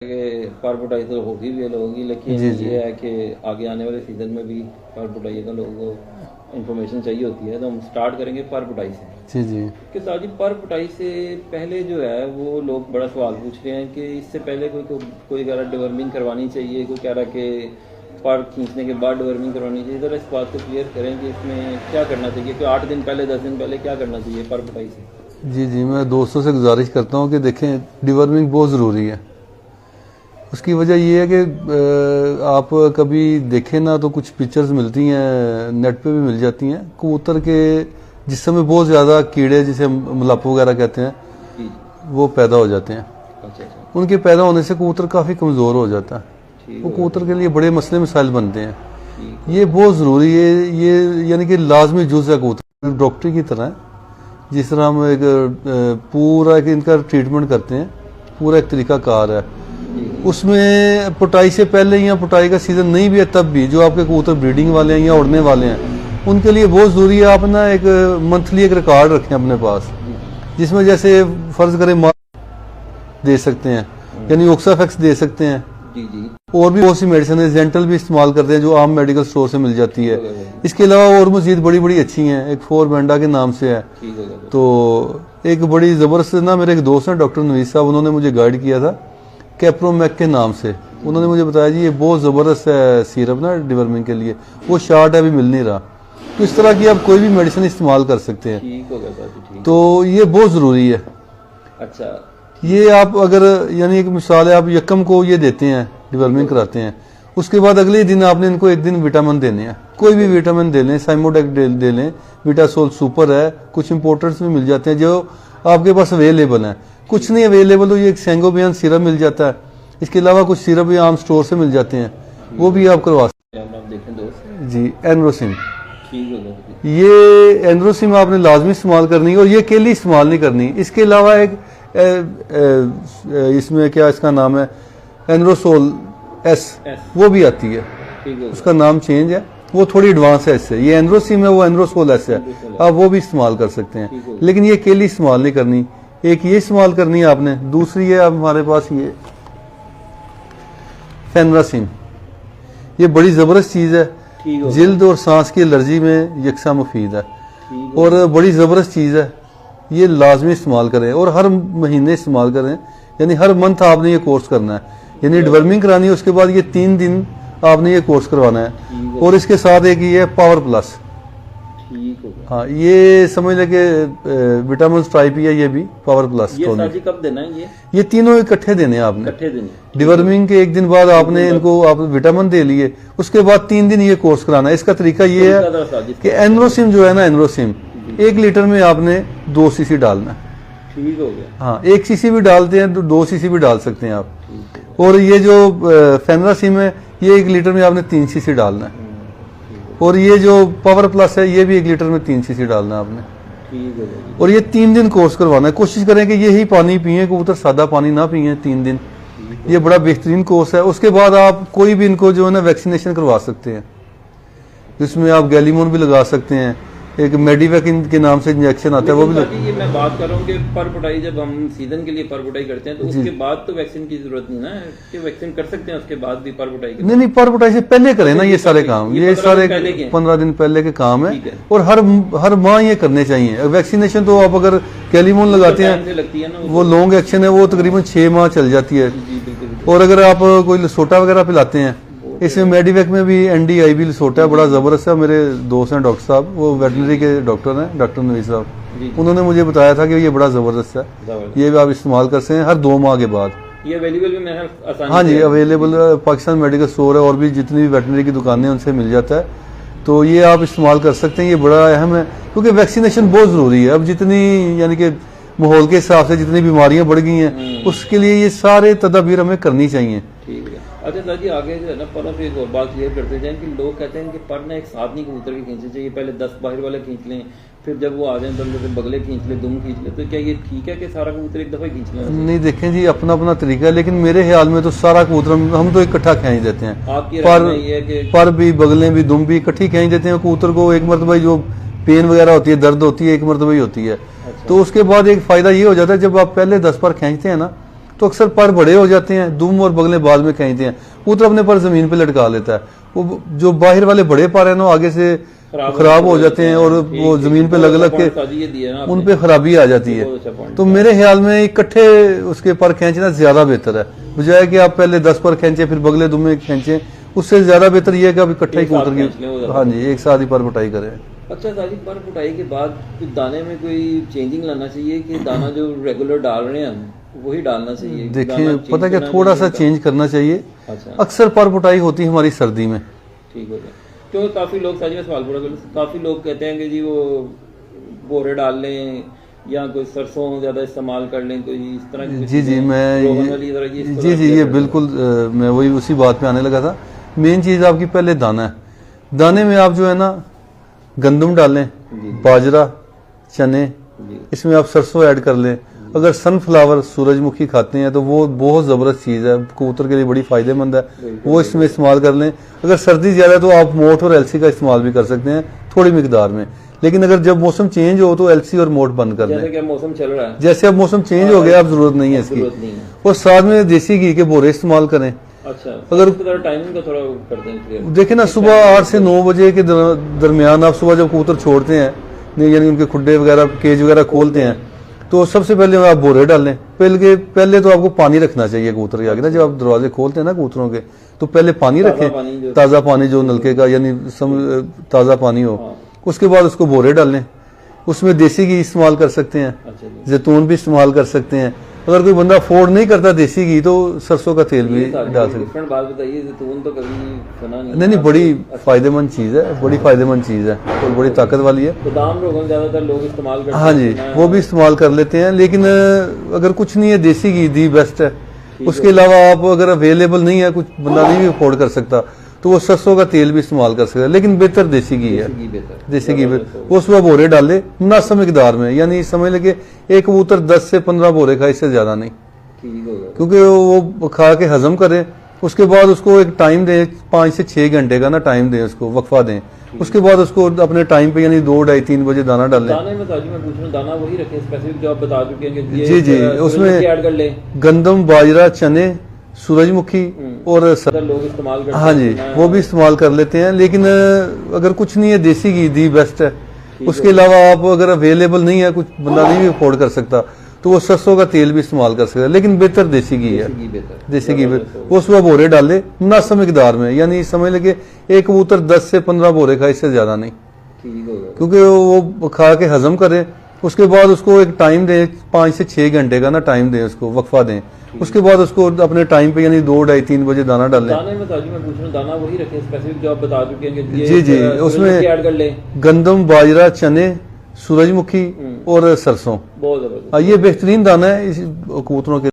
कि पारपुटाई तो होगी भी होगी, लेकिन जी जी ये है कि आगे आने वाले सीज़न में भी पारपुटाई का लोगों को इन्फॉर्मेशन चाहिए होती है, तो हम स्टार्ट करेंगे पारपुटाई से। जी जी कि साजी पारपुटाई से पहले जो है वो लोग बड़ा सवाल पूछ रहे हैं कि इससे पहले कोई कह रहा डिवर्मिंग करवानी चाहिए, कोई कह रहा कि पर खींचने के बाद डिवर्मिंग करवानी चाहिए। ज़रा इस बात को क्लियर करें कि इसमें क्या करना चाहिए, कि 8 दिन पहले 10 दिन पहले क्या करना चाहिए पारपुटाई से। जी जी मैं दोस्तों से गुजारिश करता हूँ कि देखें, डिवर्मिंग बहुत ज़रूरी है। उसकी वजह ये है कि आप कभी देखें ना तो कुछ पिक्चर्स मिलती हैं, नेट पे भी मिल जाती हैं, कबूतर के जिस समय बहुत ज़्यादा कीड़े जिसे मुलापो वगैरह कहते हैं वो पैदा हो जाते हैं। अच्छा। उनके पैदा होने से कबूतर काफ़ी कमज़ोर हो जाता है, वो कबूतर के लिए बड़े मसले मसाइल बनते हैं। ये बहुत ज़रूरी है, ये यानी कि लाजमी जुज़ है कबूतर, डॉक्टरी की तरह है। जिस तरह हम एक पूरा एक इनका ट्रीटमेंट करते हैं, पूरा एक तरीका कार है। उसमें पुटाई से पहले या पुटाई का सीज़न नहीं भी है तब भी जो आपके कबूतर ब्रीडिंग वाले हैं या उड़ने वाले हैं, उनके लिए बहुत ज़रूरी है आप ना एक मंथली एक रिकॉर्ड रखें अपने पास, जिसमें जैसे फ़र्ज़ करें दे सकते हैं, यानी ऑक्साफेक्स दे सकते हैं। जी जी। और भी बहुत सी मेडिसिन है, जेंटल भी इस्तेमाल करते हैं जो आम मेडिकल स्टोर से मिल जाती है। इसके अलावा और मजीद बड़ी बड़ी अच्छी हैं, एक फोर बेंडा के नाम से है। तो एक बड़ी ज़बरदस्त ना, मेरे एक दोस्त हैं डॉक्टर नवीद साहब, उन्होंने मुझे गाइड किया था कैप्रोमैक के नाम से। उन्होंने मुझे बताया जी ये बहुत ज़बरदस्त है सिरप ना डिवर्मिंग के लिए, वो शार्ट है, अभी मिल नहीं रहा। तो इस तरह की आप कोई भी मेडिसिन इस्तेमाल कर सकते हैं। ठीक हो गया ठीक। तो ये बहुत ज़रूरी है। अच्छा, ये आप अगर यानी एक मिसाल है, आप यकम को ये देते हैं, डिवर्मिंग कराते हैं, उसके बाद अगले दिन आपने इनको एक दिन विटामिन देने हैं, कोई भी विटामिन दे लें, साइमोडेक दे लें, विटासोल सुपर है, कुछ इंपोर्टर्स भी मिल जाते हैं जो आपके पास अवेलेबल हैं। कुछ नहीं अवेलेबल तो ये एक सेंगोबियन सिरप मिल जाता है। इसके अलावा कुछ सिरप भी आम स्टोर से मिल जाते हैं, वो भी आप करवा सकते आप देखें दोस्त हैं। जी एनरोसिम, ठीक हो गया। ये एनरोसिम आपने लाजमी इस्तेमाल करनी है, और ये अकेली इस्तेमाल नहीं करनी। इसके अलावा एक इसमें क्या इसका नाम है, एनरोसोल एस, वो भी आती है, उसका नाम चेंज है, वो थोड़ी एडवांस है इससे। ये एनरोसिम है, वो एनरोसोल एस है, आप वो भी इस्तेमाल कर सकते हैं, लेकिन ये अकेली इस्तेमाल नहीं करनी। एक ये इस्तेमाल करनी है आपने, दूसरी है आप हमारे पास ये फेनरासिम, ये बड़ी ज़बरदस्त चीज़ है, जिल्द और सांस की एलर्जी में यकसा मुफीद है और बड़ी ज़बरदस्त चीज़ है। ये लाजमी इस्तेमाल करें और हर महीने इस्तेमाल करें, यानी हर मंथ आपने ये कोर्स करना है, यानी डिवर्मिंग करानी है, उसके बाद ये 3 दिन आपने ये कोर्स करवाना है। और इसके साथ एक ये पावर प्लस, हाँ ये समझ लें कि विटामिन टाइप ही है, ये भी पावर प्लस। ये कब देना है? ये तीनों इकट्ठे देने हैं आपने, इकट्ठे देने। डिवर्मिंग के एक दिन बाद आपने इनको आप विटामिन दे लिए, उसके बाद 3 दिन ये कोर्स कराना है। इसका तरीका ये है कि एनरोसिम जो है ना, एनरोसिम 1 लीटर में आपने 2 सीसी डालना है। ठीक हो गया। हाँ 1 सीसी भी डालते हैं तो 2 सीसी भी डाल सकते हैं आप। और ये जो फेनरासिम है, ये 1 लीटर में आपने 3 सीसी डालना है। और ये जो पावर प्लस है, ये भी 1 लीटर में 3 सीसी डालना है आपने। ठीक है जी। और ये 3 दिन कोर्स करवाना है। कोशिश करें कि यही पानी पिए, कबूतर सादा पानी ना पिए 3 दिन। ये बड़ा बेहतरीन कोर्स है। उसके बाद आप कोई भी इनको जो है ना वैक्सीनेशन करवा सकते हैं, जिसमें आप गैलीमोन भी लगा सकते हैं, एक मेडिवैक के नाम से इंजेक्शन आता है, वो भी। ये मैं बात कर रहा हूँ कि परपुटाई जब हम सीजन के लिए परपुटाई करते हैं तो उसके बाद तो वैक्सीन की जरूरत नहीं ना, कि वैक्सीन कर सकते हैं उसके बाद भी परपुटाई? नहीं, परपुटाई से पहले करें ना ये सारे काम, ये सारे 15 दिन पहले के काम है, और हर माह ये करने चाहिए। वैक्सीनेशन तो आप अगर गैलीमोन लगाते हैं, वो लॉन्ग एक्शन है, वो तकरीबन 6 माह चल जाती है। और अगर आप कोई लसोटा वगैरह पिलाते हैं, इसमें मेडिवैक में भी NDIB लसोटा है, बड़ा ज़बरदस्त है। मेरे दोस्त हैं डॉक्टर साहब, वो वेटनरी के डॉक्टर हैं, डॉक्टर नवीद साहब, उन्होंने मुझे बताया था कि ये बड़ा ज़बरदस्त है, ये भी आप इस्तेमाल कर सकते हैं हर 2 माह के बाद। ये अवेलेबल भी मेरे आसानी? हाँ जी अवेलेबल, पाकिस्तान मेडिकल स्टोर है और भी जितनी भी वेटनरी की दुकानें हैं उनसे मिल जाता है। तो ये आप इस्तेमाल कर सकते हैं, ये बड़ा अहम है, क्योंकि वैक्सीनेशन बहुत ज़रूरी है। अब जितनी यानी कि माहौल के हिसाब से जितनी बीमारियां बढ़ गई हैं, उसके लिए ये सारे तदाबीर हमें करनी चाहिए। ठीक है। अच्छा दादी, आगे जो है ना परों पे एक और बात क्लियर करते जाएं कि लोग कहते हैं कि पर ना एक साथ नहीं कबूतर के खींचने चाहिए, पहले 10 बाहर वाले खींच लें, फिर जब वो आ जाए तो बगले खींच ले, दुम खींच ले। तो क्या ये ठीक है कि सारा कबूतर एक दफ़ा खींच लें? नहीं, देखें जी अपना अपना तरीका है, लेकिन मेरे ख्याल में तो सारा कबूतर हम तो इकट्ठा खींच देते हैं। आपकी पर भी बगलें भी दुम भी इकट्ठी खींच देते हैं। कबूतर को एक मरतबा जो पेन वगैरह होती है, दर्द होती है, एक मरतबा ही होती है। तो उसके बाद एक फ़ायदा ये हो जाता है, जब आप पहले 10 बार खींचते हैं ना, तो अक्सर पर बड़े हो जाते हैं, दुम और बगलें बाद में खींचते हैं, कबूतर अपने पर जमीन पे लटका लेता है। वो जो बाहर वाले बड़े पर हैं ना आगे से खराब हो जाते हैं और वो जमीन पे लग लग के उन पे खराबी आ जाती है। तो मेरे ख्याल में इकट्ठे उसके पर खींचना ज्यादा बेहतर है, बजाय कि आप पहले 10 पर खींचे फिर बगले दुम खींचे। उससे ज्यादा बेहतर ये है कि आप इकट्ठा ही कबूतर की हाँ जी एक साथ ही पर बुटाई करें। अच्छा साजी, पर बुटाई के बाद कुछ दाने में कोई चेंजिंग लाना चाहिए कि दाना जो रेगुलर डाल रहे हैं हम वही डालना चाहिए? देखिए पता क्या थोड़ा सा चेंज करना चाहिए। अच्छा। अक्सर पर बुटाई होती है हमारी सर्दी में। ठीक हो गया। क्योंकि काफी लोग साजी में सवाल पूरा कर, काफी लोग कहते हैं कि जी वो बोरे डाल लें या कोई सरसों ज्यादा इस्तेमाल कर लें, कोई इस तरह की जी मैं जी ये बिल्कुल मैं वही उसी बात पे आने लगा था। मेन चीज आपकी पहले दाना है। दाने में आप जो है ना गंदम डालें, बाजरा, चने, इसमें आप सरसों ऐड कर लें। अगर सनफ्लावर सूरजमुखी खाते हैं तो वो बहुत ज़बरदस्त चीज़ है, कबूतर के लिए बड़ी फ़ायदेमंद है, वो इसमें इस्तेमाल कर लें। अगर सर्दी ज़्यादा है तो आप मोठ और एलसी का इस्तेमाल भी कर सकते हैं थोड़ी मिकदार में, लेकिन अगर जब मौसम चेंज हो तो एलसी और मोठ बंद कर लें। जैसे मौसम चल रहा है, जैसे अब मौसम चेंज हो गया अब जरूरत नहीं है इसकी। और साथ में देसी घी के बोरे इस्तेमाल करें। अच्छा, अगर टाइमिंग का थोड़ा कर दें। देखें ना सुबह 8 से 9 बजे के दरमियान आप सुबह जब कबूतर छोड़ते हैं यानी उनके खुड्डे वगैरह केज वगैरह खोलते हैं तो सबसे पहले आप बोरे डालें। पहले तो आपको पानी रखना चाहिए कबूतर के आगे ना, जब आप दरवाजे खोलते हैं ना कबूतरों के तो पहले पानी रखें, ताज़ा पानी जो नलके का यानी ताज़ा पानी हो। उसके बाद उसको बोरे डालें, उसमें देसी घी इस्तेमाल कर सकते हैं, जैतून भी इस्तेमाल कर सकते हैं। अगर कोई बंदा अफोर्ड नहीं करता देसी घी तो सरसों का तेल भी डाल सकते हैं। बात बताइए, जैतून तो कभी सुना नहीं, बड़ी फायदेमंद चीज़ है, बड़ी फायदेमंद चीज़ है और बड़ी ताकत वाली है। बादाम रोगन ज्यादातर लोग इस्तेमाल करते हैं। हाँ जी, वो भी इस्तेमाल कर लेते हैं, लेकिन अगर कुछ नहीं है देसी घी दी बेस्ट है। उसके अलावा आप अगर अवेलेबल नहीं है, कुछ बंदा नहीं भी अफोर्ड कर सकता तो वो सरसों का तेल भी इस्तेमाल कर सकता है, लेकिन बेहतर देसी घी है। देसी घी वो उसमें बोरे डाले मुनासिब मिकदार में, यानी समझ लगे एक कबूतर 10 से 15 बोरे खाए, इससे ज्यादा नहीं, क्योंकि वो खा के हजम करे। उसके बाद उसको एक टाइम दें, 5 से 6 घंटे का ना टाइम दें, उसको वक्फा दें। उसके बाद उसको अपने टाइम पे यानी 2, 2:30, 3 बजे दाना डालें। दाने में ताजी मैं पूछ रहा हूं, दाना वही रखें स्पेसिफिक जो आप बता चुके हैं? जी उसमें ऐड कर लें गंदम, बाजरा, चने, सूरजमुखी और लोग इस्तेमाल करते हैं। हाँ जी, वो भी इस्तेमाल कर लेते हैं, लेकिन अगर कुछ नहीं है देसी घी दी बेस्ट है। उसके अलावा आप अगर अवेलेबल नहीं है, कुछ बंदा नहीं भी अफोर्ड कर सकता तो वो सरसों का तेल भी इस्तेमाल कर सकता है, लेकिन बेहतर देसी घी है। देसी घी वो उसमें बोरे डाले मुनासिब मिकदार में, यानी समझ लगे एक कबूतर 10 से 15 बोरे खाए, इससे ज्यादा नहीं, क्योंकि वो खा के हजम करे। उसके बाद उसको एक टाइम दें, 5 से 6 घंटे का ना टाइम दें, उसको वक्फा दें। उसके बाद उसको अपने टाइम पे यानी 2, 2:30, 3 बजे दाना डालें। दाने में ताजी मैं पूछ रहा हूं, दाना वही रखें स्पेसिफिक जो आप बता चुके हैं? जी उसमें ऐड कर लें गंदम, बाजरा, चने, सूरजमुखी और सरसों। बहुत जबरदस्त, ये बेहतरीन दाना है इस कबूतरों के।